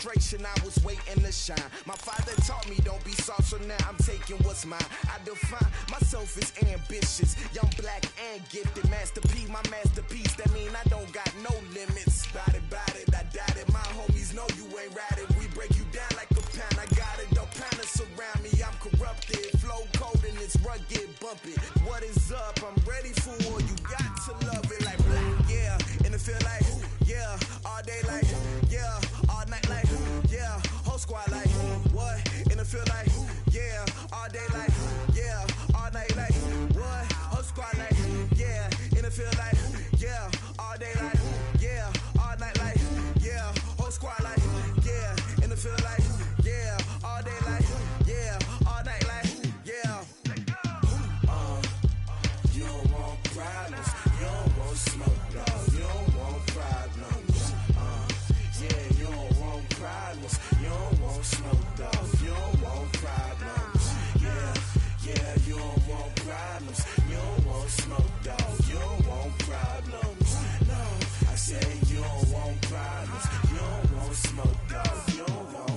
frustration, I was waiting to shine. My father taught me don't be soft, so now I'm taking what's mine. I define myself as ambitious, young, black, and gifted. Master P, my masterpiece, that mean I don't got no limits. Bout it, I doubt it. My homies know you ain't ratted. We break you down like a pound. I got it, don't pound us around me. I'm corrupted, flow cold and it's rugged, bumpy. What is up? I'm ready for war. You got to love it like black, yeah. And it feel like, yeah. All day like, yeah. All night like, yeah. Whole squad like, what? And it feel like, yeah. All day like, yeah. All night like, what? Whole squad like, yeah. And it feel like, yeah. All day like, yeah. All night like, yeah. Whole squad like, yeah. And it feel like, yeah. All day like, yeah. All night like, yeah. You don't want problems. You don't want smoke, dog. You don't want problems. Yeah, you don't want problems. You don't want smoke, dog. You don't want problems. Yeah, you don't want problems. You don't want smoke, dog. You don't want problems. No, I say you don't want problems. You don't want smoke, dog. You don't want.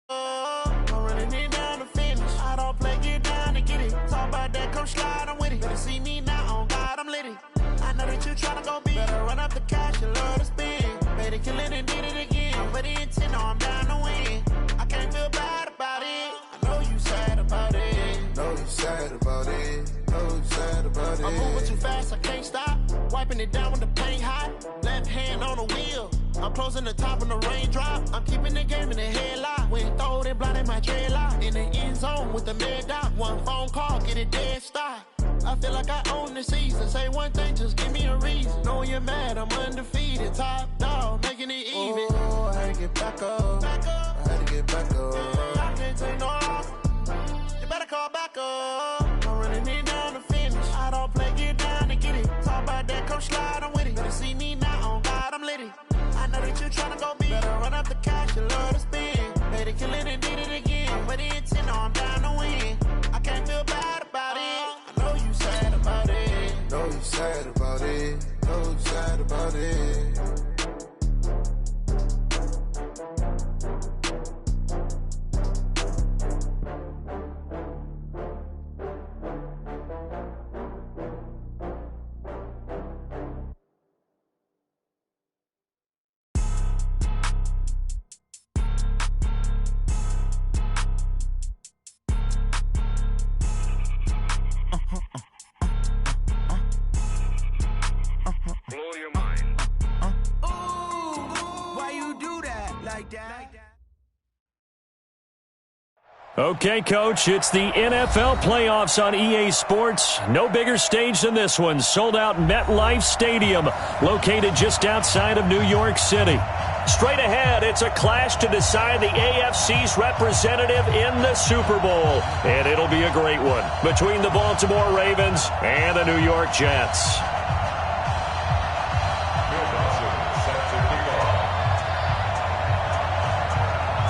I'm running it down to finish. I don't play, get down to get it. Talk about that, come slide, I'm with it. Better see me now, on God, I'm litty. I know that you tryna go big. Better run up the cash, you love to spend. Better kill it and did it again. But the intent, no, I'm down to win. I can't feel bad about it. I know you sad about it. Know you sad about it. Know you sad about it. I'm moving too fast, I can't stop. Wiping it down with the paint hot. Left hand on the wheel. I'm closing the top when the raindrop. I'm keeping the game in the headlock. When throw it, blind in my dreadlock. In the end zone with the mad dot. One phone call, get it dead stop. I feel like I own the season. Say one thing, just give me a reason. Knowing you're mad, I'm undefeated. Top dog, making it even. Oh, I had to get back up. I had to get back up. I can't take no off. You better call back up. I'm running it down to finish. I don't play, get down to get it. Talk about that, come slide, I'm with it. Better see me now, on God, I'm litty. I know that you tryna go big. Better run up the cash, you love to spend. Better kill it and did it again. But the intent, no, I'm down to win. I can't feel bad about it. I know you sad about it. Know you sad about it. Know you sad about it. Okay, Coach, it's the NFL playoffs on EA Sports. No bigger stage than this one. Sold out MetLife Stadium, located just outside of New York City. Straight ahead, it's a clash to decide the AFC's representative in the Super Bowl. And it'll be a great one between the Baltimore Ravens and the New York Jets.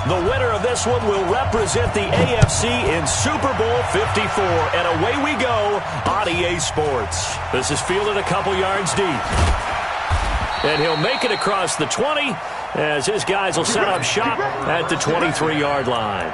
The winner of this one will represent the AFC in Super Bowl 54. And away we go on EA Sports. This is fielded a couple yards deep. And he'll make it across the 20 as his guys will set up shop at the 23-yard line.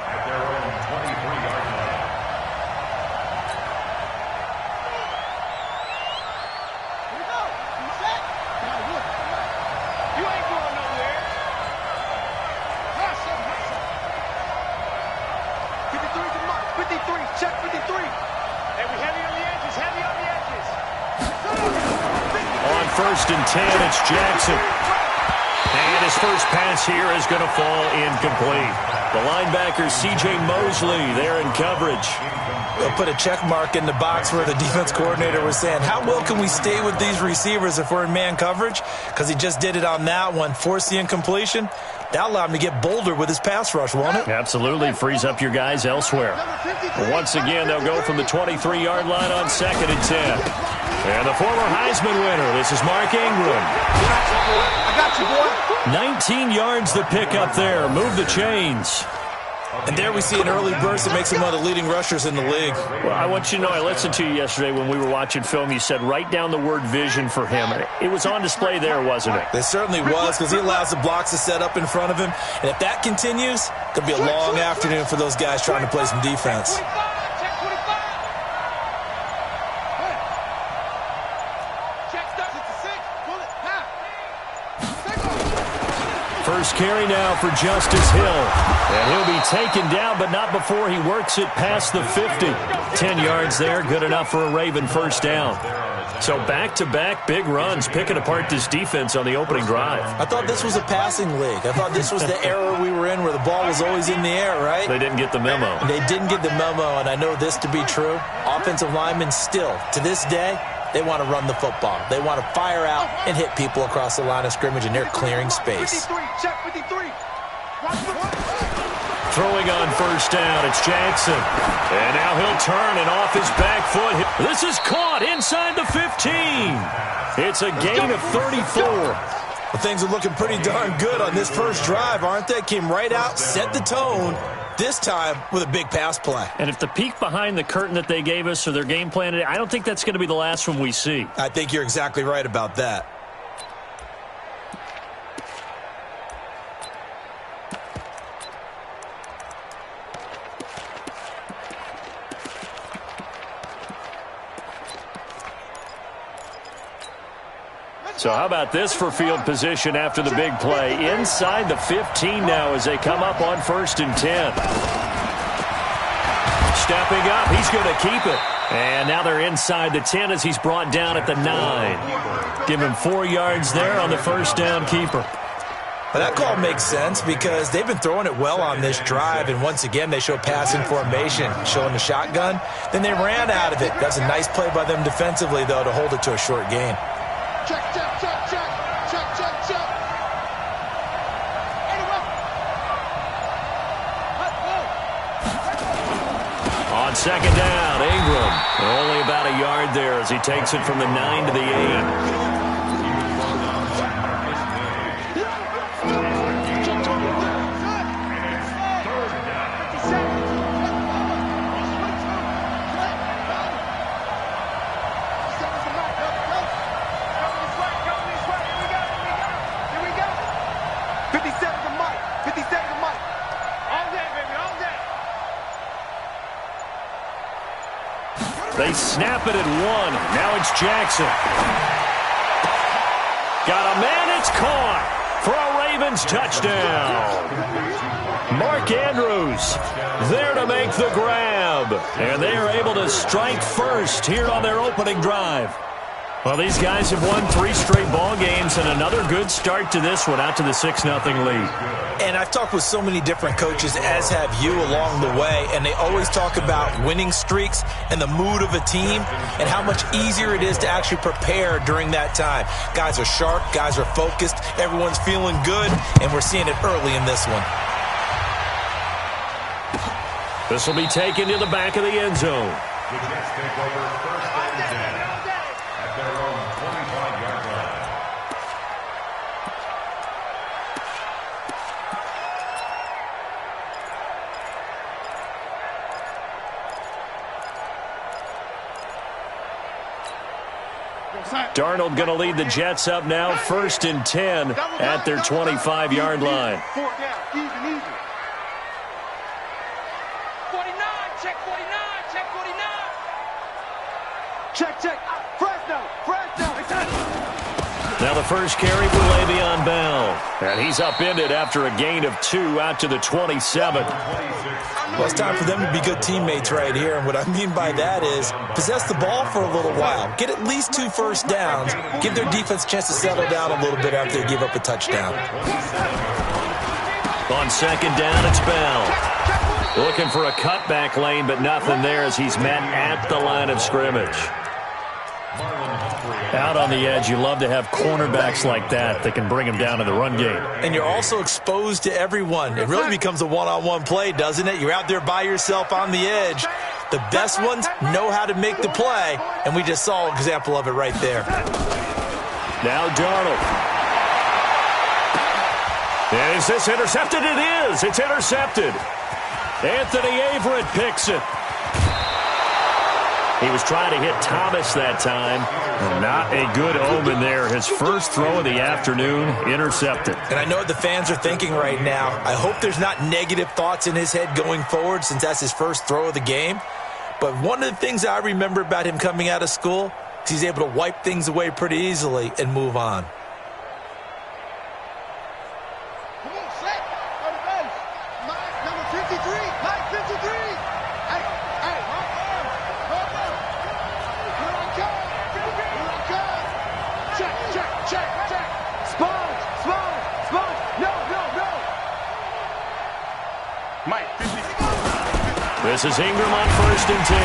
First and 10, it's Jackson. And his first pass here is going to fall incomplete. The linebacker, C.J. Mosley, there in coverage. They'll put a check mark in the box where the defense coordinator was saying, how well can we stay with these receivers if we're in man coverage? Because he just did it on that one, forced the incompletion. That allowed him to get bolder with his pass rush, won't it? Absolutely. Frees up your guys elsewhere. Once again, they'll go from the 23-yard line on 2nd and 10. And the former Heisman winner, this is Mark Ingram. I got you, boy. 19 yards the pick up there. Move the chains. And there we see an early burst that makes him one of the leading rushers in the league. Well, I want you to know, I listened to you yesterday when we were watching film. You said write down the word vision for him. It was on display there, wasn't it? It certainly was, because he allows the blocks to set up in front of him. And if that continues, it could be a long afternoon for those guys trying to play some defense. First carry now for Justice Hill. And he'll be taken down, but not before he works it past the 50. 10 yards there, good enough for a Raven first down. So back-to-back big runs, picking apart this defense on the opening drive. I thought this was a passing league. I thought this was the era we were in where the ball was always in the air, right? They didn't get the memo. They didn't get the memo, and I know this to be true. Offensive linemen still, to this day, they want to run the football. They want to fire out and hit people across the line of scrimmage, and they're clearing space. 53, check 53. Throwing on first down, it's Jackson. And now he'll turn and off his back foot. This is caught inside the 15. It's a gain of 34. Well, things are looking pretty darn good on this first drive, aren't they? Came right out, set the tone, this time with a big pass play. And if the peek behind the curtain that they gave us or their game plan, I don't think that's going to be the last one we see. I think you're exactly right about that. So how about this for field position after the big play? Inside the 15 now as they come up on 1st and 10. Stepping up, he's going to keep it. And now they're inside the 10 as he's brought down at the 9. Give him 4 yards there on the first down keeper. Well, that call makes sense because they've been throwing it well on this drive, and once again they show passing formation, showing the shotgun. Then they ran out of it. That's a nice play by them defensively, though, to hold it to a short gain. Check, check, check, check. Check, check, check. On second down, Ingram. Only about a yard there as he takes it from the 9 to the 8. They snap it at 1. Now it's Jackson. Got a man. It's caught for a Ravens touchdown. Mark Andrews there to make the grab. And they are able to strike first here on their opening drive. Well, these guys have won 3 straight ball games and another good start to this one, out to the 6-0 lead. And I've talked with so many different coaches, as have you, along the way, and they always talk about winning streaks and the mood of a team and how much easier it is to actually prepare during that time. Guys are sharp, guys are focused, everyone's feeling good, and we're seeing it early in this one. This will be taken to the back of the end zone. The Jets take over 1st and 10 at their own 25-yard line. Darnold going to lead the Jets up now, 1st and 10 at their 25-yard line. 4 down, even, even. 49, check 49, check 49. Check. Fresno. Now the first carry for Le'Veon Bell. And he's upended after a gain of 2 out to the 27. Well, it's time for them to be good teammates right here. And what I mean by that is possess the ball for a little while. Get at least 2 first downs. Give their defense a chance to settle down a little bit after they give up a touchdown. On 2nd down, it's Bell. Looking for a cutback lane, but nothing there as he's met at the line of scrimmage. Out on the edge, you love to have cornerbacks like that can bring him down in the run game. And you're also exposed to everyone. It really becomes a one-on-one play, doesn't it? You're out there by yourself on the edge. The best ones know how to make the play, and we just saw an example of it right there. Now Darnold. And is this intercepted? It is. It's intercepted. Anthony Averett picks it. He was trying to hit Thomas that time. Not a good omen there. His first throw of the afternoon, intercepted. And I know what the fans are thinking right now. I hope there's not negative thoughts in his head going forward since that's his first throw of the game. But one of the things I remember about him coming out of school is he's able to wipe things away pretty easily and move on. Come on, set. On the base. Mike, number 53. Mike, 53. Hey, hold on. Here I come. Check. Sponge. No. Mike, 50. This is Ingram on 1st and 10.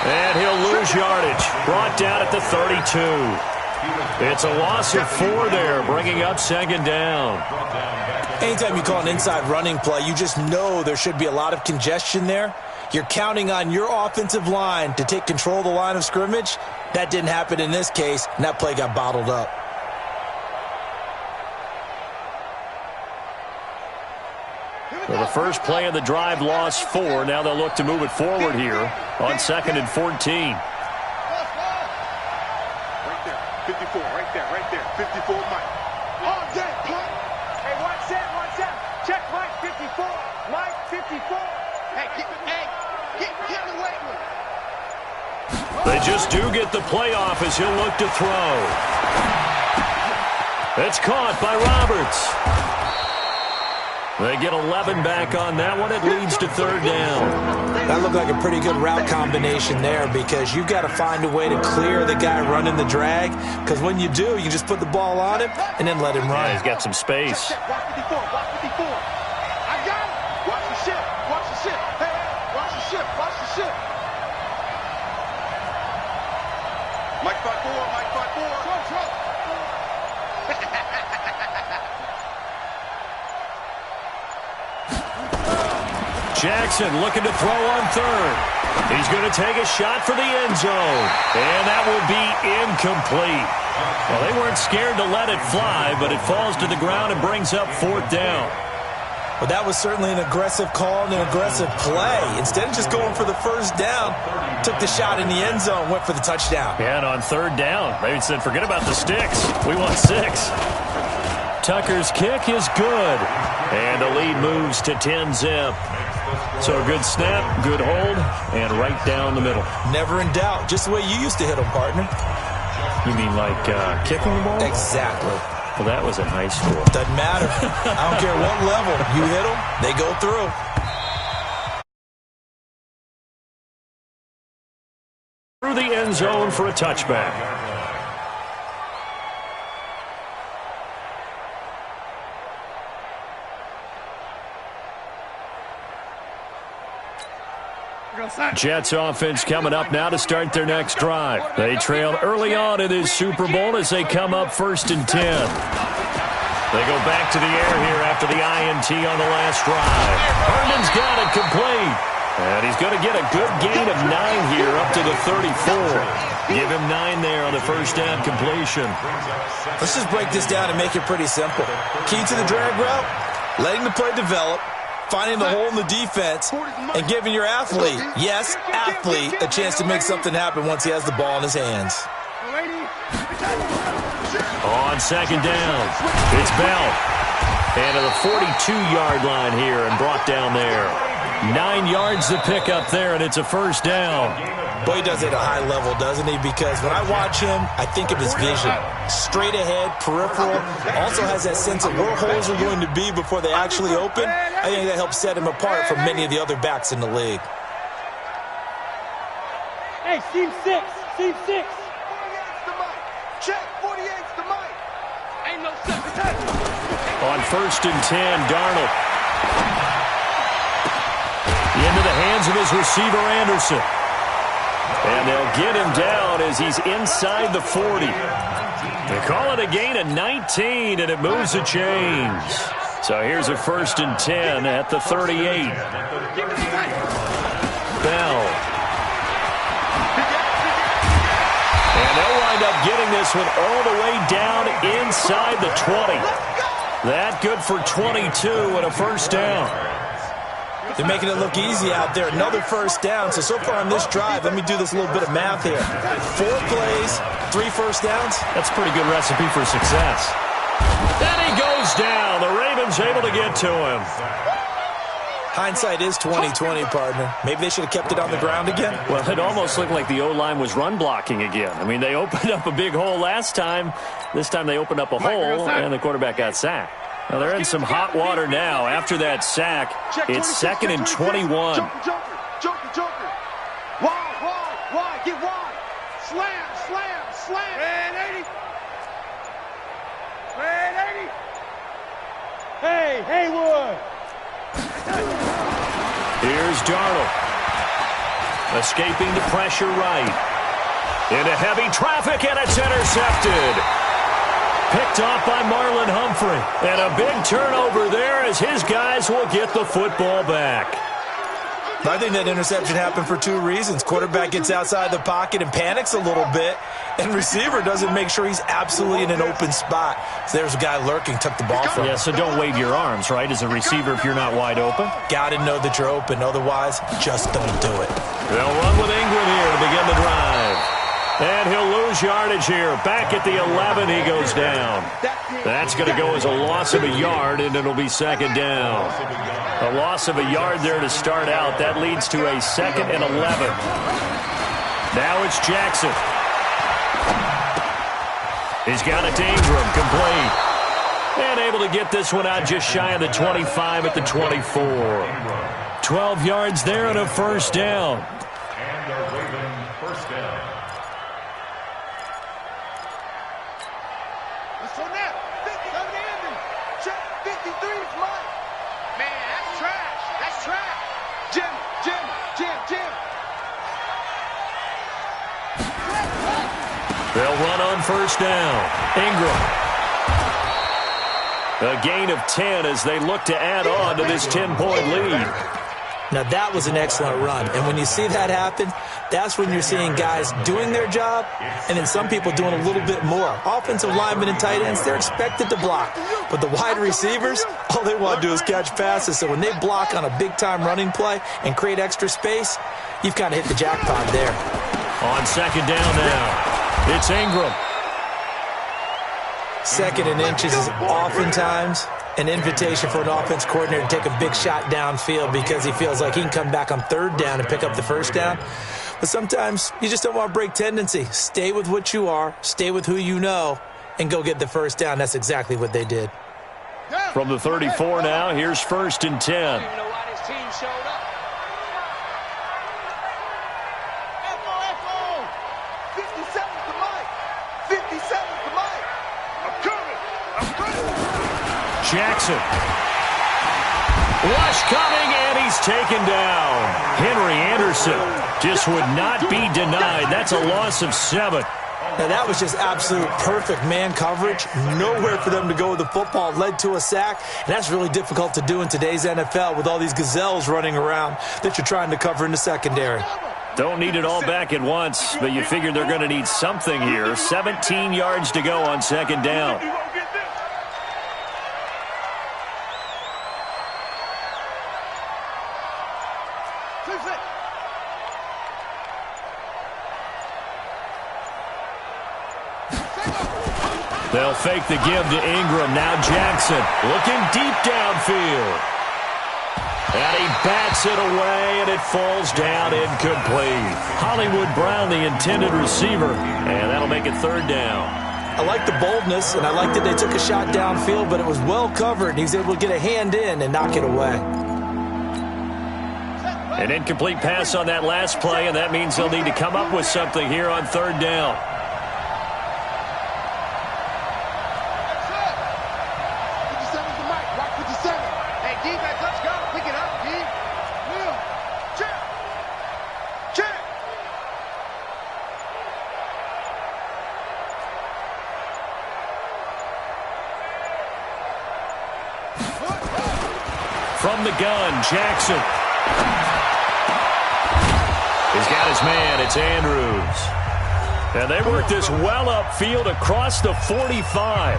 And he'll lose yardage. Brought down at the 32. It's a loss of 4 there, bringing up 2nd down. Anytime you call an inside running play, you just know there should be a lot of congestion there. You're counting on your offensive line to take control of the line of scrimmage. That didn't happen in this case, and that play got bottled up. Well, the first play of the drive lost 4. Now they'll look to move it forward here on 2nd and 14. Right there. 54. Right there. 54, Mike. All day, play. Hey, watch that. Check Mike 54. Mike 54. Hey, get away with it. They just do get the playoff as he'll look to throw. It's caught by Roberts. They get 11 back on that one. It leads to 3rd down. That looked like a pretty good route combination there because you've got to find a way to clear the guy running the drag because when you do, you just put the ball on him and then let him run. Yeah, he's got some space. Watch 54. I got it. Watch the ship. Hey, watch the ship. Mike 5-4. Jackson looking to throw on 3rd. He's going to take a shot for the end zone. And that will be incomplete. Well, they weren't scared to let it fly, but it falls to the ground and brings up 4th down. Well, that was certainly an aggressive call and an aggressive play. Instead of just going for the first down, took the shot in the end zone, went for the touchdown. Yeah, and on 3rd down, maybe said, forget about the sticks. We want 6. Tucker's kick is good. And the lead moves to 10-zip. So a good snap, good hold, and right down the middle. Never in doubt. Just the way you used to hit them, partner. You mean like kicking the ball? Exactly. Well, that was in high school. Doesn't matter. I don't care what level. You hit them, they go through. Through the end zone for a touchback. Jets offense coming up now to start their next drive. They trailed early on in this Super Bowl as they come up 1st and 10. They go back to the air here after the INT on the last drive. Herndon's got it complete. And he's going to get a good gain of 9 here up to the 34. Give him 9 there on the first down completion. Let's just break this down and make it pretty simple. Key to the drag route, letting the play develop, finding the hole in the defense, and giving your athlete, yes, athlete, a chance to make something happen once he has the ball in his hands. On 2nd down, it's Bell. And to the 42-yard line here and brought down there. 9 yards to pick up there, and it's a first down. Boy, he does it at a high level, doesn't he? Because when I watch him, I think of his vision. Straight ahead, peripheral. Also has that sense of where holes are going to be before they actually open. I think that helps set him apart from many of the other backs in the league. Hey, seam 6. Seam 6. 48's the mic. Check, 48's the mic. Ain't no second. On 1st and 10, Darnold. Into the hands of his receiver, Anderson. And they'll get him down as he's inside the 40. They call it a gain of 19, and it moves the chains. So here's a 1st and 10 at the 38. Bell. And they'll wind up getting this one all the way down inside the 20. That good for 22 and a first down. They're making it look easy out there. Another first down. So far on this drive, let me do this little bit of math here. 4 plays, 3 first downs. That's a pretty good recipe for success. Then he goes down. The Ravens able to get to him. Hindsight is 20/20, partner. Maybe they should have kept it on the ground again. Well, it almost looked like the O-line was run blocking again. I mean, they opened up a big hole last time. This time they opened up a hole, and the quarterback got sacked. Now they're in some hot water now. After that sack, it's 2nd and 21. Joker. Wide. Get wide. Slam. Red 80. Hey, Haywood. Here's Darnold. Escaping the pressure right. Into heavy traffic, and it's intercepted. Picked off by Marlon Humphrey. And a big turnover there as his guys will get the football back. I think that interception happened for 2 reasons. Quarterback gets outside the pocket and panics a little bit, and receiver doesn't make sure he's absolutely in an open spot. So there's a guy lurking, took the ball from him. Yeah, so don't wave your arms, right, as a receiver if you're not wide open. Got to know that you're open. Otherwise, just don't do it. They'll run with Ingram here to begin the drive. And he'll lose yardage here. Back at the 11, he goes down. That's going to go as a loss of a yard, and it'll be 2nd down. A loss of a yard there to start out. That leads to a 2nd and 11. Now it's Jackson. He's got it to Ingram, complete. And able to get this one out just shy of the 25 at the 24. 12 yards there and a first down. And a Raven first down. Let's run that. 50, Andy. Check, 53's mine. Man, that's trash. That's trash. Jim. They'll run on first down. Ingram. A gain of 10 as they look to add on to this 10-point lead. Now, that was an excellent run. And when you see that happen, that's when you're seeing guys doing their job and then some people doing a little bit more. Offensive linemen and tight ends, they're expected to block. But the wide receivers, all they want to do is catch passes. So when they block on a big-time running play and create extra space, you've kind of hit the jackpot there. On 2nd down now, it's Ingram. 2nd and inches is oftentimes an invitation for an offense coordinator to take a big shot downfield because he feels like he can come back on 3rd down and pick up the first down. But sometimes you just don't want to break tendency. Stay with what you are, stay with who you know, and go get the first down. That's exactly what they did. From the 34 now, here's 1st and 10. I don't even know why this team showed up. Echo. 57's the mic. 57's the mic. I'm coming. Jackson. Rush coming, and he's taken down. Henry Anderson Anderson just would not be denied. That's a loss of 7. Now, that was just absolute perfect man coverage. Nowhere for them to go with the football. Led to a sack, and that's really difficult to do in today's NFL with all these gazelles running around that you're trying to cover in the secondary. Don't need it all back at once, but you figure they're going to need something here. 17 yards to go on second down. They'll fake the give to Ingram. Now Jackson looking deep downfield. And he bats it away, and it falls down incomplete. Hollywood Brown, the intended receiver, and that'll make it third down. I like the boldness, and I like that they took a shot downfield, but it was well covered, and he's able to get a hand in and knock it away. An incomplete pass on that last play, and that means they'll need to come up with something here on third down. From the gun, Jackson. He's got his man. It's Andrews. And they work this well upfield across the 45.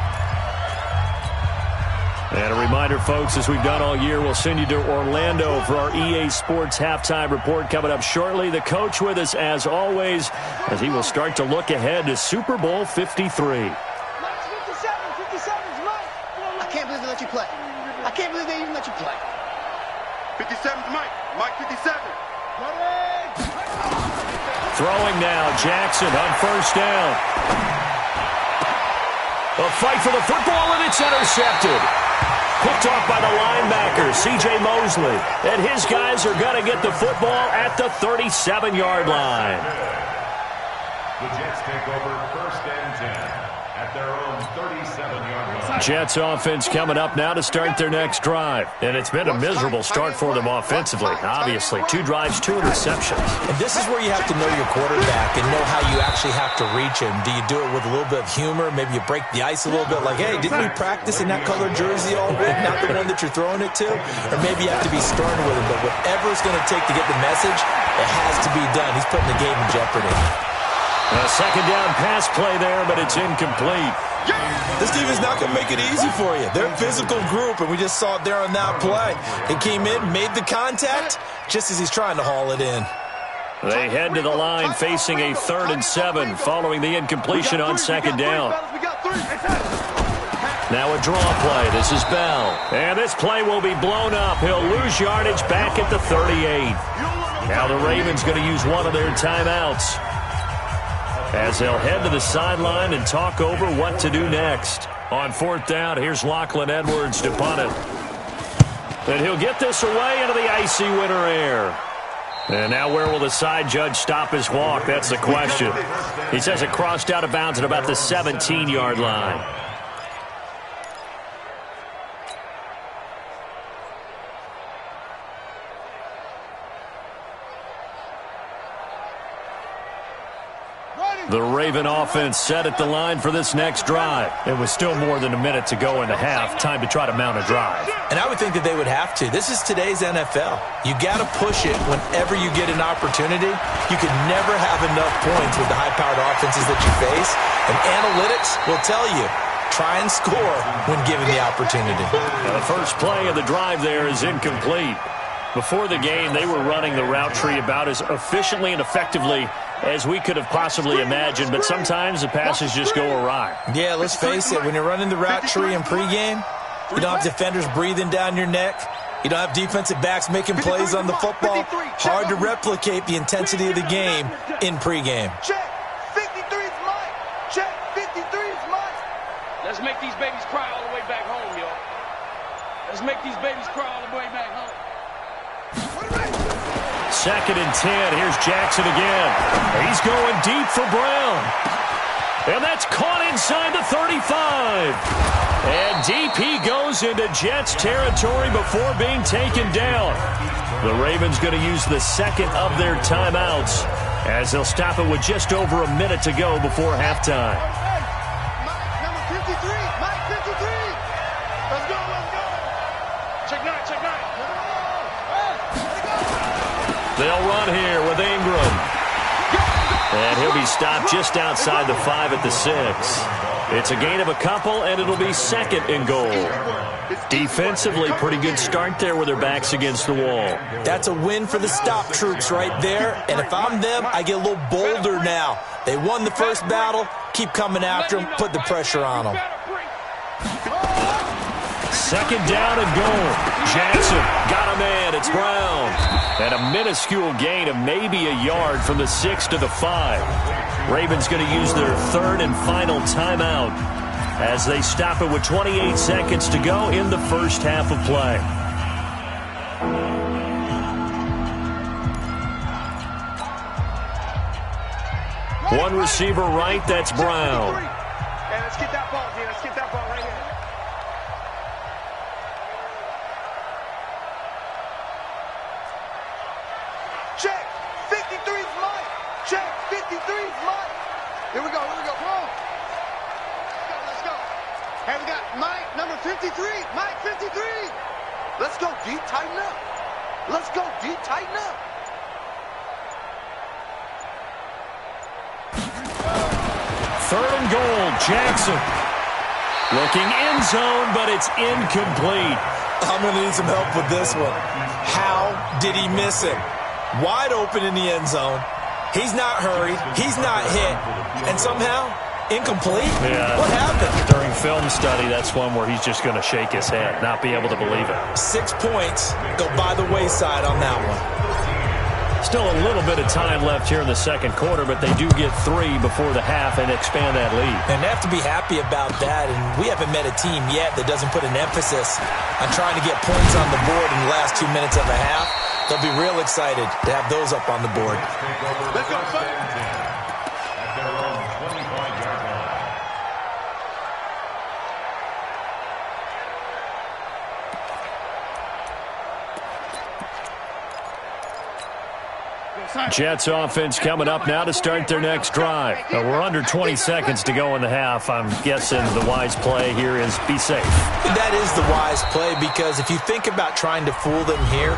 And a reminder, folks, as we've done all year, we'll send you to Orlando for our EA Sports halftime report coming up shortly. The coach with us, as always, as he will start to look ahead to Super Bowl 53. I can't believe they let you play. I can't believe they even let you play. 57's Mike. Mike 57. Throwing now, Jackson on first down. A fight for the football, and it's intercepted. Picked off by the linebacker, C.J. Mosley. And his guys are going to get the football at the 37-yard line. The Jets take over first and 10 at their own 37-yard line. Jets offense coming up now to start their next drive. And it's been a miserable start for them offensively. Obviously, 2 drives, 2 interceptions. And this is where you have to know your quarterback and know how you actually have to reach him. Do you do it with a little bit of humor? Maybe you break the ice a little bit like, hey, didn't we practice in that colored jersey all week? Not the one that you're throwing it to? Or maybe you have to be stern with him. But whatever it's going to take to get the message, it has to be done. He's putting the game in jeopardy. A second down pass play there, but it's incomplete. This team is not going to make it easy for you. They're a physical group, and we just saw it there on that play. He came in, made the contact, just as he's trying to haul it in. They head to the line facing a 3rd and 7 following the incompletion on second down. Now a draw play. This is Bell. And this play will be blown up. He'll lose yardage back at the 38. Now the Ravens going to use one of their timeouts, as they'll head to the sideline and talk over what to do next. On 4th down, here's Lachlan Edwards to punt it. And he'll get this away into the icy winter air. And now where will the side judge stop his walk? That's the question. He says it crossed out of bounds at about the 17-yard line. The Raven offense set at the line for this next drive. It was still more than a minute to go in the half. Time to try to mount a drive. And I would think that they would have to. This is today's NFL. You got to push it whenever you get an opportunity. You can never have enough points with the high-powered offenses that you face. And analytics will tell you, try and score when given the opportunity. Now the first play of the drive there is incomplete. Before the game, they were running the route tree about as efficiently and effectively as we could have possibly imagined, but sometimes the passes just go awry. Yeah, let's face it, when you're running the route tree in pregame, you don't have defenders breathing down your neck. You don't have defensive backs making plays on the football. Hard to replicate the intensity of the game in pregame. Check. 53 is mine. Check. 53 is mine. Let's make these babies cry all the way back home, yo. Let's make these babies cry all the way back home. 2nd and 10. Here's Jackson again. He's going deep for Brown. And that's caught inside the 35. And deep he goes into Jets territory before being taken down. The Ravens going to use the second of their timeouts as they'll stop it with just over a minute to go before halftime. Number 53, Mike 53. Let's go, let's go. Check nine, check nine. They'll run here with Ingram. And he'll be stopped just outside the 5 at the 6. It's a gain of a couple, and it'll be second and goal. Defensively, pretty good start there with their backs against the wall. That's a win for the stop troops right there. And if I'm them, I get a little bolder now. They won the first battle. Keep coming after them. Put the pressure on them. Second down and goal. Jackson got a man. It's Brown. And a minuscule gain of maybe a yard from the 6 to the 5. Ravens going to use their third and final timeout as they stop it with 28 seconds to go in the first half of play. One receiver right, that's Brown. Hey, let's get that ball, D. Let's get that ball right here. Check, 53's Mike. Check, 53's Mike. Here we go, here we go. Come on. Let's go. Hey, we got Mike, number 53. Mike 53. Let's go, D. Tighten up. Let's go, D. Tighten up. Third and goal, Jackson. Looking end zone, but it's incomplete. I'm going to need some help with this one. How did he miss it? Wide open in the end zone. He's not hurried. He's not hit. And somehow, incomplete? Yeah. What happened? During film study, that's one where he's just going to shake his head, not be able to believe it. 6 points go by the wayside on that one. Still a little bit of time left here in the second quarter, but they do get 3 before the half and expand that lead. And they have to be happy about that. And we haven't met a team yet that doesn't put an emphasis on trying to get points on the board in the last 2 minutes of a half. They'll be real excited to have those up on the board. Let's go, at their own 25-yard line. Jets offense coming up now to start their next drive. We're under 20 seconds to go in the half. I'm guessing the wise play here is be safe. That is the wise play, because if you think about trying to fool them here,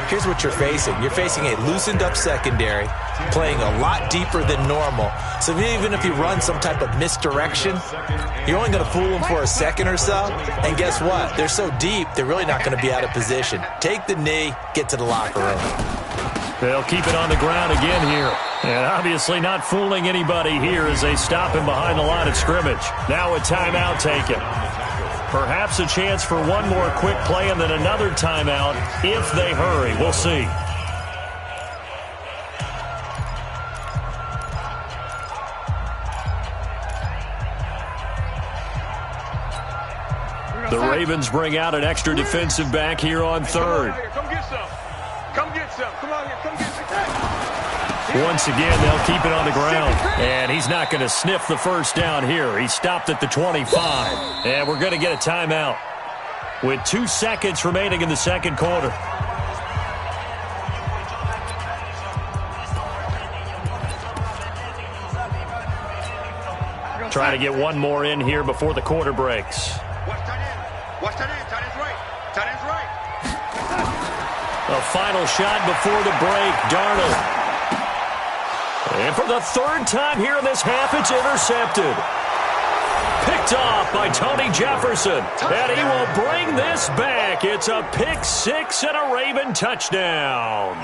here's what you're facing. You're facing a loosened up secondary, playing a lot deeper than normal. So even if you run some type of misdirection, you're only going to fool them for a second or so. And guess what? They're so deep, they're really not going to be out of position. Take the knee, get to the locker room. They'll keep it on the ground again here. And obviously not fooling anybody here as they stop him behind the line of scrimmage. Now a timeout taken. Perhaps a chance for one more quick play and then another timeout if they hurry. We'll see. The Ravens bring out an extra defensive back here on third. Come get some. Come get some. Come on here. Come get some. Once again, they'll keep it on the ground. And he's not going to sniff the first down here. He stopped at the 25. And we're going to get a timeout with 2 seconds remaining in the second quarter. Trying to get one more in here before the quarter breaks. Watch tight end. Watch tight end. Tight end's right. Tight end's right. A final shot before the break. Darnold. And for the third time here in this half, it's intercepted. Picked off by Tony Jefferson. And he will bring this back. It's a pick six and a Raven touchdown.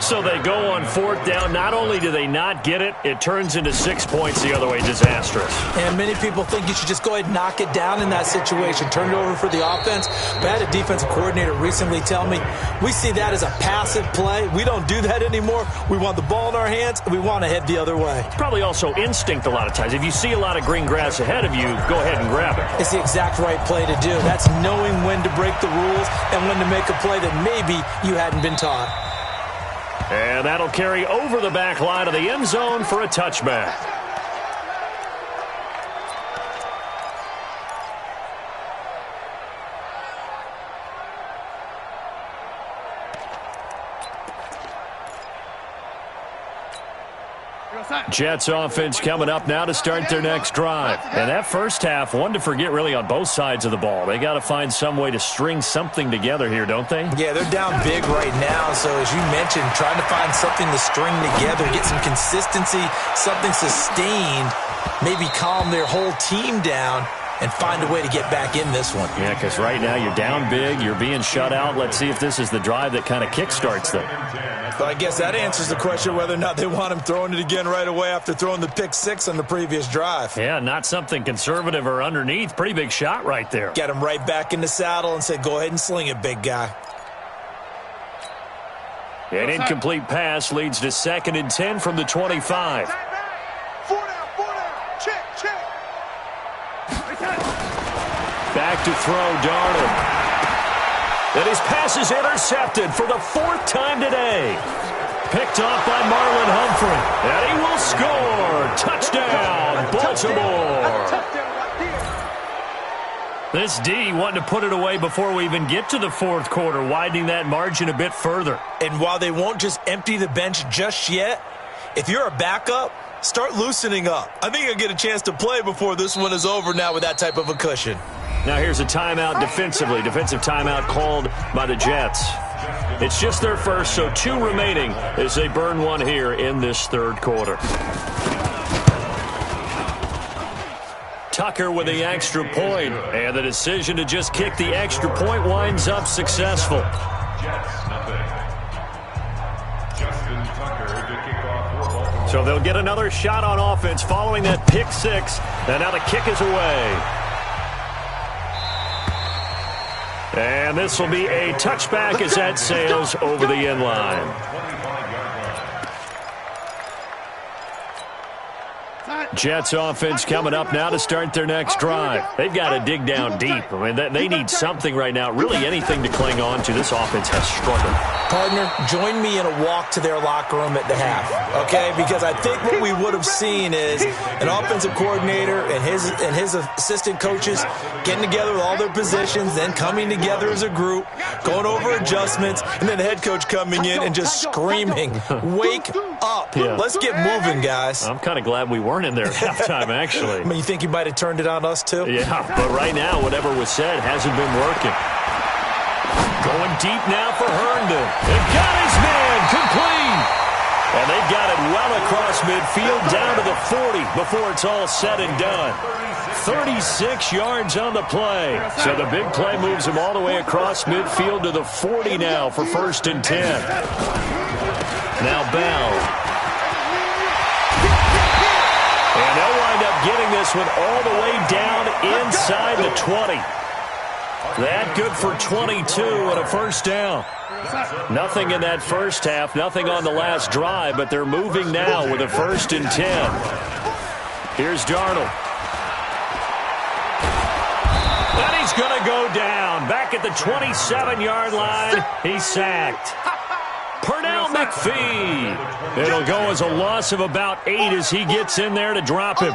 So they go on fourth down. Not only do they not get it, it turns into 6 points the other way. Disastrous. And many people think you should just go ahead and knock it down in that situation. Turn it over for the offense. But I had a defensive coordinator recently tell me, we see that as a passive play. We don't do that anymore. We want the ball in our hands, and we want to head the other way. Probably also instinct a lot of times. If you see a lot of green grass ahead of you, go ahead and grab it. It's the exact right play to do. That's knowing when to break the rules and when to make a play that maybe you hadn't been taught. And that'll carry over the back line of the end zone for a touchback. Jets offense coming up now to start their next drive. And that first half, one to forget really on both sides of the ball. They got to find some way to string something together here, don't they? Yeah, they're down big right now. So as you mentioned, trying to find something to string together, get some consistency, something sustained, maybe calm their whole team down and find a way to get back in this one. Yeah, because right now you're down big, you're being shut out. Let's see if this is the drive that kind of kickstarts them. But I guess that answers the question whether or not they want him throwing it again right away after throwing the pick six on the previous drive. Yeah, not something conservative or underneath. Pretty big shot right there. Get him right back in the saddle and say, go ahead and sling it, big guy. An incomplete pass leads to 2nd and 10 from the 25. Four down. Check. Back to throw, Darnold. And his pass is intercepted for the 4th time today. Picked off by Marlon Humphrey. And he will score. Touchdown, Baltimore. This D wanting to put it away before we even get to the 4th quarter, widening that margin a bit further. And while they won't just empty the bench just yet, if you're a backup, start loosening up. I think you'll get a chance to play before this one is over now with that type of a cushion. Now here's a timeout defensively. Defensive timeout called by the Jets. It's just their first, so 2 remaining as they burn one here in this 3rd quarter. Tucker with the extra point, and the decision to just kick the extra point winds up successful. So they'll get another shot on offense following that pick six, and now the kick is away. And this will be a touchback as that sails over the end line. Jets offense coming up now to start their next drive. They've got to dig down deep. I mean, they need something right now, really anything to cling on to. This offense has struggled. Partner, join me in a walk to their locker room at the half, okay? Because I think what we would have seen is an offensive coordinator and his assistant coaches getting together with all their positions, then coming together as a group, going over adjustments, and then the head coach coming in and just screaming, wake up. Yeah. Let's get moving, guys. I'm kind of glad we weren't in there at halftime, actually. I mean, you think you might have turned it on us, too? Yeah, but right now, whatever was said hasn't been working. Going deep now for Herndon. They've got his man complete. And they've got it well across midfield down to the 40 before it's all said and done. 36 yards on the play. So the big play moves him all the way across midfield to the 40 now for 1st and 10. Now Bell. And they'll wind up getting this one all the way down inside the 20. That good for 22 and a 1st down. Nothing in that first half, nothing on the last drive, but they're moving now with a 1st and 10. Here's Darnold. And he's going to go down. Back at the 27-yard line, he's sacked. Pernell McPhee. It'll go as a loss of about 8 as he gets in there to drop him.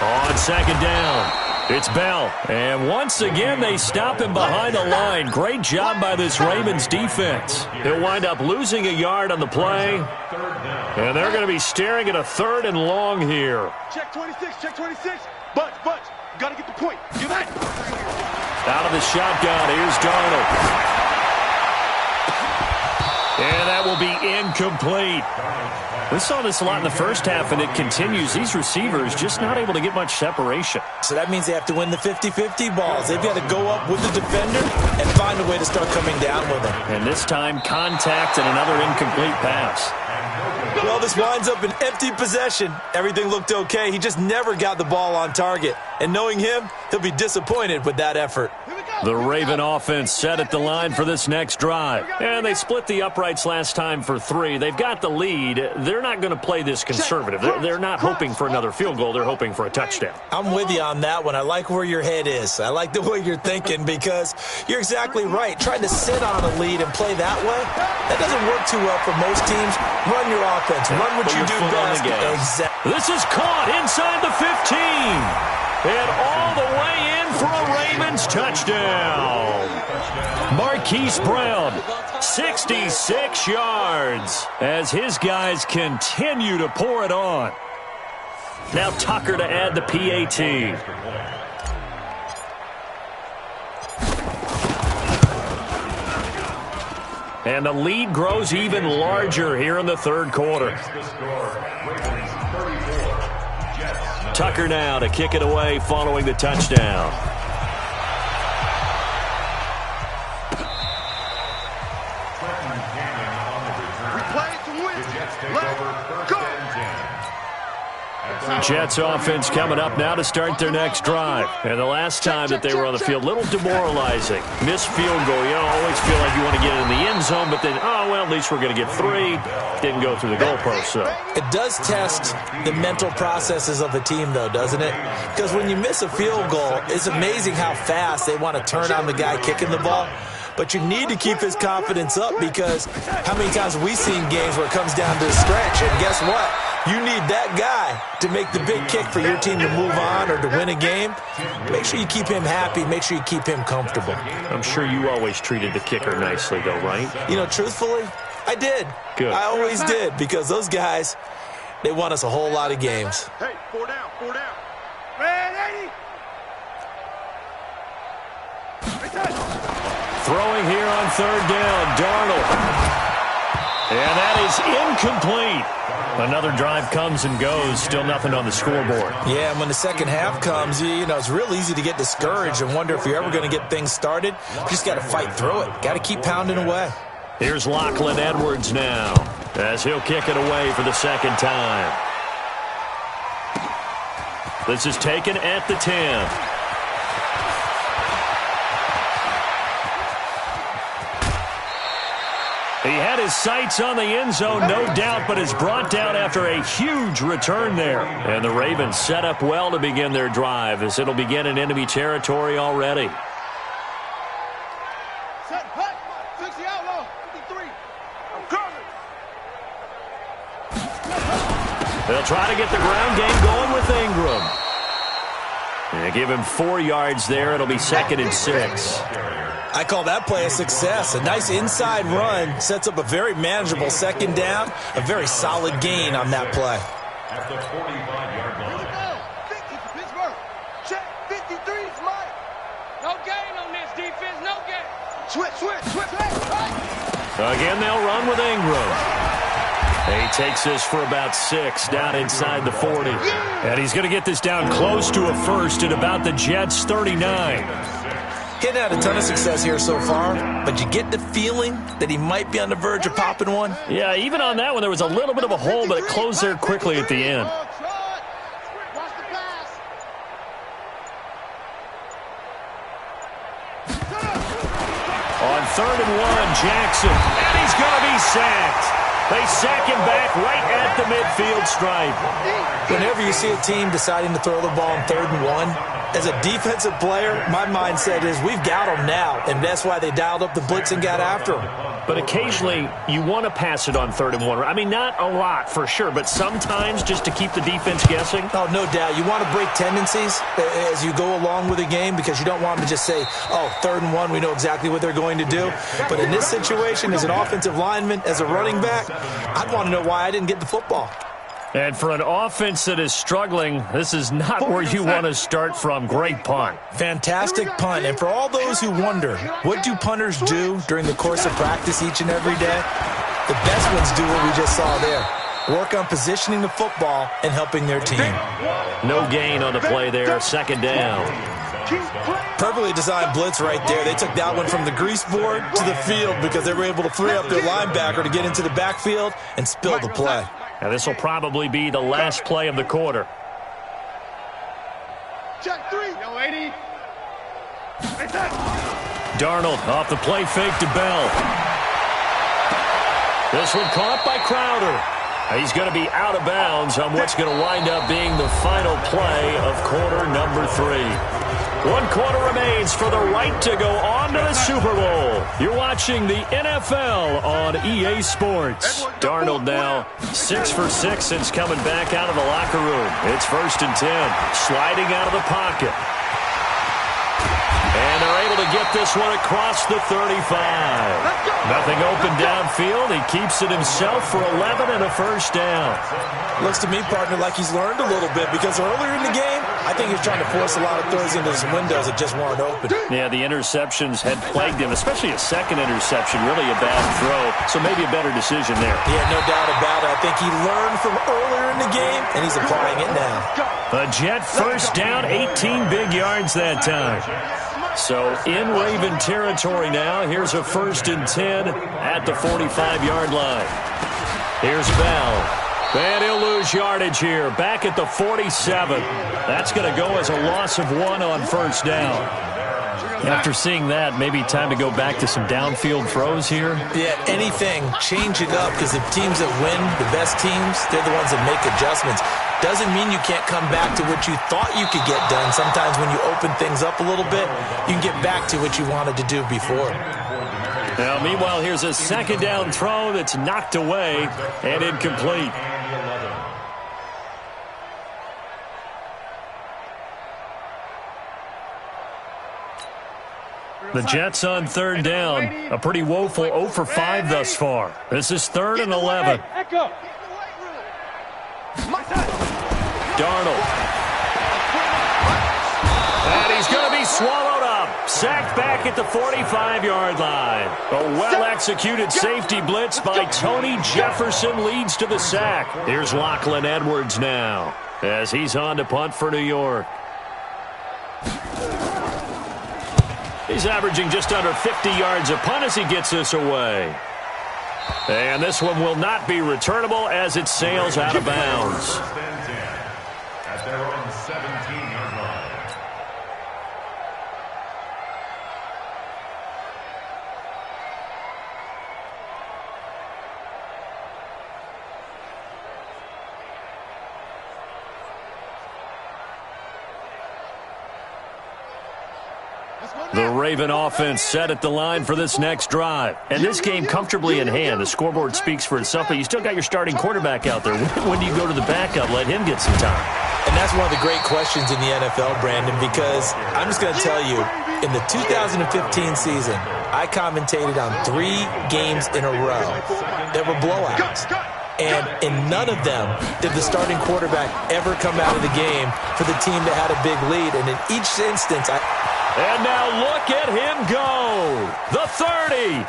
On 2nd down. It's Bell, and once again they stop him behind the line. Great job by this Ravens defense. They'll wind up losing a yard on the play, and they're going to be staring at a 3rd and long here. Check 26. Bunch. Got to get the point. Get that. Out of the shotgun, here's Darnold. And that will be incomplete. We saw this a lot in the first half, and it continues. These receivers just not able to get much separation. So that means they have to win the 50-50 balls. They've got to go up with the defender and find a way to start coming down with them. And this time, contact and another incomplete pass. Well, this winds up an empty possession. Everything looked okay. He just never got the ball on target. And knowing him, he'll be disappointed with that effort. Here we go. The Raven offense set at the line for this next drive. And they split the uprights last time for 3. They've got the lead. They're not going to play this conservative. They're not hoping for another field goal. They're hoping for a touchdown. I'm with you on that one. I like where your head is. I like the way you're thinking because you're exactly right. Trying to sit on a lead and play that way, that doesn't work too well for most teams. Run your offense. Run what you do best. Exactly. This is caught inside the 15. And all the way in for a Ravens touchdown. Marquise Brown, 66 yards as his guys continue to pour it on. Now Tucker to add the PAT. And the lead grows even larger here in the third quarter. Tucker now to kick it away following the touchdown. Jets offense coming up now to start their next drive. And the last time that they were on the field, a little demoralizing. Missed field goal. You always feel like you want to get it in the end zone, but then, oh, well, at least we're going to get 3. Didn't go through the goalpost, so. It does test the mental processes of the team, though, doesn't it? Because when you miss a field goal, it's amazing how fast they want to turn on the guy kicking the ball. But you need to keep his confidence up because how many times have we seen games where it comes down to a stretch, and guess what? You need that guy to make the big kick for your team to move on or to win a game. Make sure you keep him happy. Make sure you keep him comfortable. I'm sure you always treated the kicker nicely, though, right? You know, truthfully, I did. Good. I always did because those guys, they won us a whole lot of games. Hey, 4 down, 4 down. Red 80. Throwing here on third down, Darnold. And that is incomplete. Another drive comes and goes. Still nothing on the scoreboard. Yeah, and when the second half comes, you know, it's real easy to get discouraged and wonder if you're ever going to get things started. You just got to fight through it. Got to keep pounding away. Here's Lachlan Edwards now as he'll kick it away for the second time. This is taken at the 10. He had his sights on the end zone, no doubt, but is brought down after a huge return there. And the Ravens set up well to begin their drive as it'll begin in enemy territory already. Set, hut, 60 outlaw, 53. I'm coming. They'll try to get the ground game going with Ingram. And give him 4 yards there. It'll be 2nd and 6. I call that play a success. A nice inside run sets up a very manageable second down. A very solid gain on that play. At the 45-yard line. 50 for Pittsburgh. Check, 53 is mine. No gain on this defense, no gain. Switch. Again, they'll run with Ingram. He takes this for about 6 down inside the 40. And he's going to get this down close to a first at about the Jets' 39. Hitting had a ton of success here so far, but you get the feeling that he might be on the verge of popping one. Yeah, even on that one, there was a little bit of a hole, but it closed there quickly at the end. On 3rd and 1, Jackson, and he's going to be sacked. They sack him back right at the midfield stripe. Whenever you see a team deciding to throw the ball on 3rd and 1, as a defensive player, my mindset is we've got them now, and that's why they dialed up the blitz and got after them. But occasionally, you want to pass it on 3rd and 1. I mean, not a lot for sure, but sometimes just to keep the defense guessing. Oh, no doubt. You want to break tendencies as you go along with a game because you don't want them to just say, oh, 3rd and 1, we know exactly what they're going to do. But in this situation, as an offensive lineman, as a running back, I'd want to know why I didn't get the football. And for an offense that is struggling, this is not where you want to start from. Great punt. Fantastic punt. And for all those who wonder, what do punters do during the course of practice each and every day? The best ones do what we just saw there. Work on positioning the football and helping their team. No gain on the play there. 2nd down. Perfectly designed blitz right there. They took that one from the grease board to the field because they were able to free up their linebacker to get into the backfield and spill the play. Now, this will probably be the last play of the quarter. Check 3. Yo, 80. Darnold off the play fake to Bell. This one caught by Crowder. He's going to be out of bounds on what's going to wind up being the final play of quarter number 3. 1 quarter remains for the right to go on to the Super Bowl. You're watching the NFL on EA Sports. Darnold now 6 for 6 since coming back out of the locker room. It's 1st and 10. Sliding out of the pocket. And they're able to get this one across the 35. Nothing open downfield. He keeps it himself for 11 and a first down. Looks to me, partner, like he's learned a little bit because earlier in the game, I think he was trying to force a lot of throws into some windows that just weren't open. Yeah, the interceptions had plagued him, especially a second interception, really a bad throw. So maybe a better decision there. Yeah, no doubt about it. I think he learned from earlier in the game, and he's applying it now. A Jet first down, 18 big yards that time. So in Raven territory now. Here's a 1st and 10 at the 45-yard line. Here's Bell. And he'll lose yardage here. Back at the 47. That's going to go as a loss of 1 on first down. After seeing that, maybe time to go back to some downfield throws here. Yeah, anything. Change it up because the teams that win, the best teams, they're the ones that make adjustments. Doesn't mean you can't come back to what you thought you could get done. Sometimes when you open things up a little bit, you can get back to what you wanted to do before. Now, meanwhile, here's a 2nd down throw that's knocked away and incomplete. The Jets on 3rd down. A pretty woeful 0 for 5 thus far. This is 3rd and 11. Darnold. And he's going to be swallowed up. Sacked back at the 45-yard line. A well-executed safety blitz by Tony Jefferson leads to the sack. Here's Lachlan Edwards now as he's on to punt for New York. He's averaging just under 50 yards a punt as he gets this away. And this one will not be returnable as it sails out of bounds. At their own 17-yard line. The Raven offense set at the line for this next drive. And this game comfortably in hand. The scoreboard speaks for itself, but you still got your starting quarterback out there. When do you go to the backup? Let him get some time. And that's one of the great questions in the NFL, Brandon, because I'm just going to tell you, in the 2015 season, I commentated on 3 games in a row that were blowouts. And in none of them did the starting quarterback ever come out of the game for the team that had a big lead. And in each instance, And now look at him go. The 30,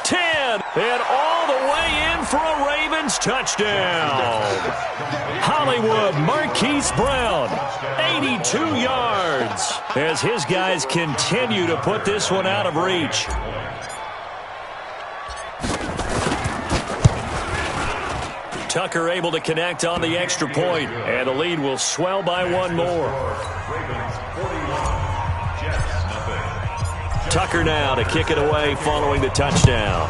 10, and all the way in for a Ravens touchdown. Hollywood Marquise Brown, 82 yards, as his guys continue to put this one out of reach. Tucker able to connect on the extra point, and the lead will swell by 1 more. Tucker now to kick it away following the touchdown.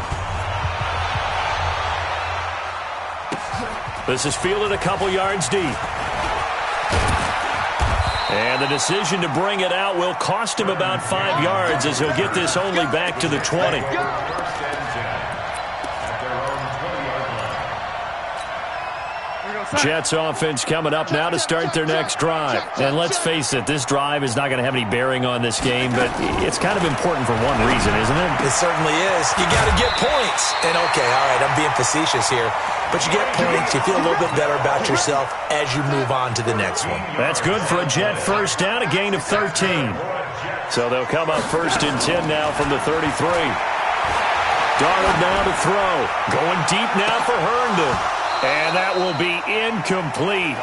This is fielded a couple yards deep. And the decision to bring it out will cost him about 5 yards as he'll get this only back to the 20. Jets offense coming up now to start their next drive. And let's face it, this drive is not going to have any bearing on this game, but it's kind of important for one reason, isn't it? It certainly is. You got to get points. And okay, all right, I'm being facetious here, but you get points, you feel a little bit better about yourself as you move on to the next one. That's good for a Jet first down, a gain of 13. So they'll come up 1st and 10 now from the 33. Darnold now to throw. Going deep now for Herndon. And that will be incomplete.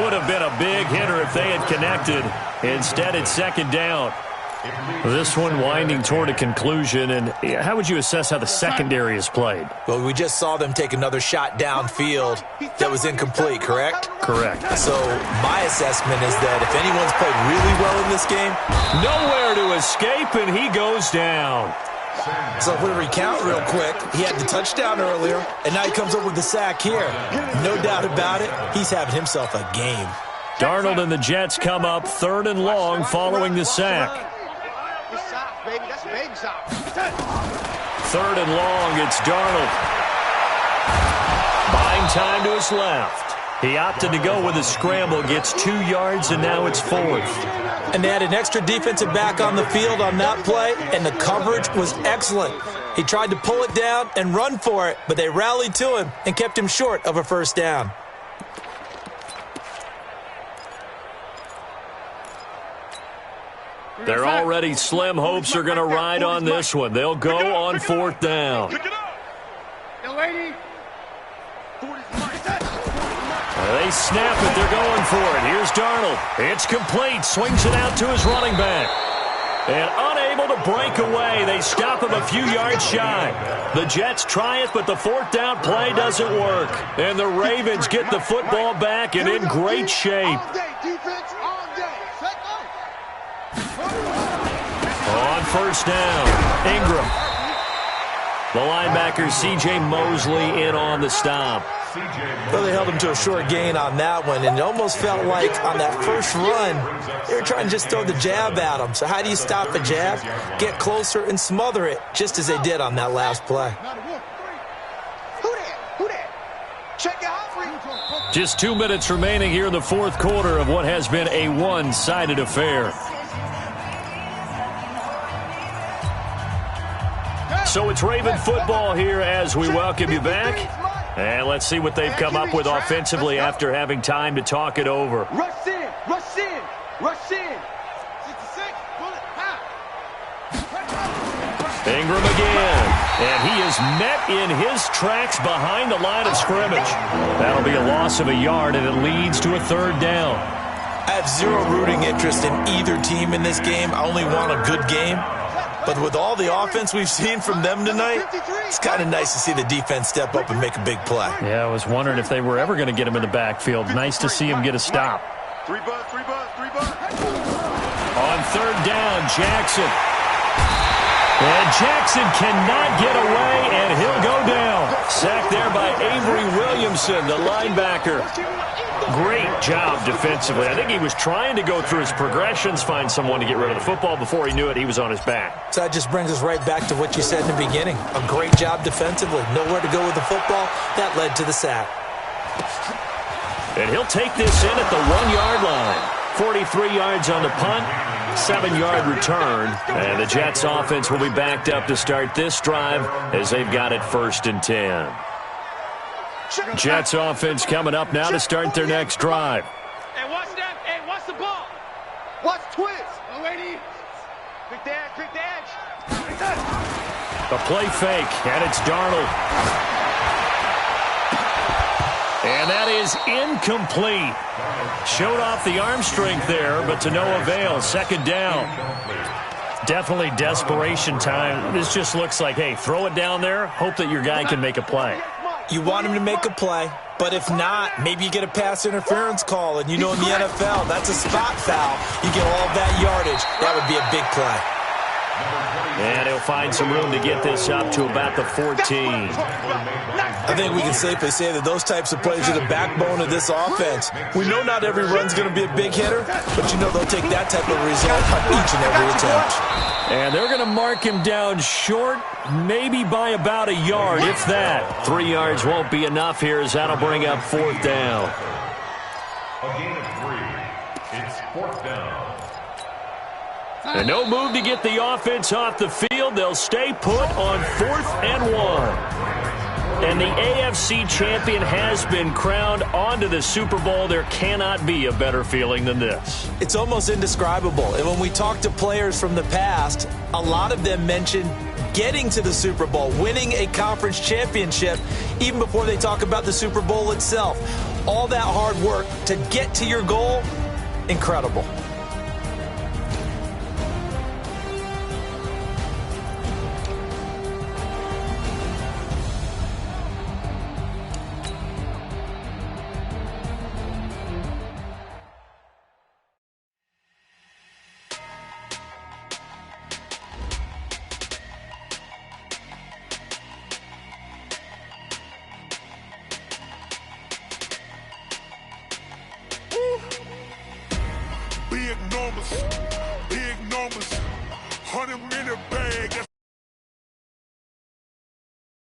Would have been a big hitter if they had connected. Instead, it's 2nd down. This one winding toward a conclusion, and how would you assess how the secondary has played? Well, we just saw them take another shot downfield that was incomplete, correct? Correct. So my assessment is that if anyone's played really well in this game, nowhere to escape, and he goes down. So if we recount real quick, he had the touchdown earlier, and now he comes up with the sack here. No doubt about it, he's having himself a game. Darnold and the Jets come up 3rd and long following the sack. Baby, that's baby soft. 3rd and long, it's Darnold. Buying time to his left. He opted to go with a scramble, gets 2 yards, and now it's 4th. And they had an extra defensive back on the field on that play, and the coverage was excellent. He tried to pull it down and run for it, but they rallied to him and kept him short of a first down. Their already slim hopes are going to ride on this one. They'll go on 4th down. They snap it. They're going for it. Here's Darnold. It's complete. Swings it out to his running back. And unable to break away. They stop him a few yards shy. The Jets try it, but the 4th down play doesn't work. And the Ravens get the football back and in great shape. On 1st down, Ingram. The linebacker, C.J. Mosley, in on the stop. Well, they held him to a short gain on that one, and it almost felt like on that first run, they were trying to just throw the jab at him. So how do you stop a jab? Get closer and smother it, just as they did on that last play. Who that? Check out. Just 2 minutes remaining here in the 4th quarter of what has been a one-sided affair. So it's Raven football here as we welcome you back. And let's see what they've come up with offensively after having time to talk it over. Rush in, rush in, rush in. 66, Ingram again. And he is met in his tracks behind the line of scrimmage. That'll be a loss of a yard, and it leads to a 3rd down. I have zero rooting interest in either team in this game. I only want a good game. But with all the offense we've seen from them tonight, it's kind of nice to see the defense step up and make a big play. Yeah, I was wondering if they were ever going to get him in the backfield. Nice to see him get a stop. 3 bucks. On 3rd down, Jackson. And Jackson cannot get away, and he'll go down. Sacked there by Avery Williamson, the linebacker. Great job defensively. I think he was trying to go through his progressions, find someone to get rid of the football. Before he knew it, he was on his back. So that just brings us right back to what you said in the beginning. A great job defensively. Nowhere to go with the football. That led to the sack. And he'll take this in at the 1-yard line. 43 yards on the punt, 7-yard return. And the Jets offense will be backed up to start this drive as they've got it 1st and 10. Jets offense coming up now to start their next drive. Hey, watch that. Hey, watch the ball. Watch twist. Oh, lady. Quick dash. A play fake, and it's Darnold. And that is incomplete. Showed off the arm strength there, but to no avail. 2nd down. Definitely desperation time. This just looks like, hey, throw it down there, hope that your guy can make a play. You want him to make a play, but if not, maybe you get a pass interference call, and you know in the NFL, that's a spot foul. You get all that yardage. That would be a big play. And he'll find some room to get this up to about the 14. I think we can safely say that those types of plays are the backbone of this offense. We know not every run's going to be a big hitter, but you know they'll take that type of result on each and every attempt. And they're going to mark him down short, maybe by about a yard, if that. 3 yards won't be enough here as that'll bring up 4th down. A gain of 3. It's 4th down. And no move to get the offense off the field. They'll stay put on 4th and 1. And the AFC champion has been crowned onto the Super Bowl. There cannot be a better feeling than this. It's almost indescribable. And when we talk to players from the past, a lot of them mention getting to the Super Bowl, winning a conference championship, even before they talk about the Super Bowl itself. All that hard work to get to your goal, incredible. big numbers, 100 in the bag.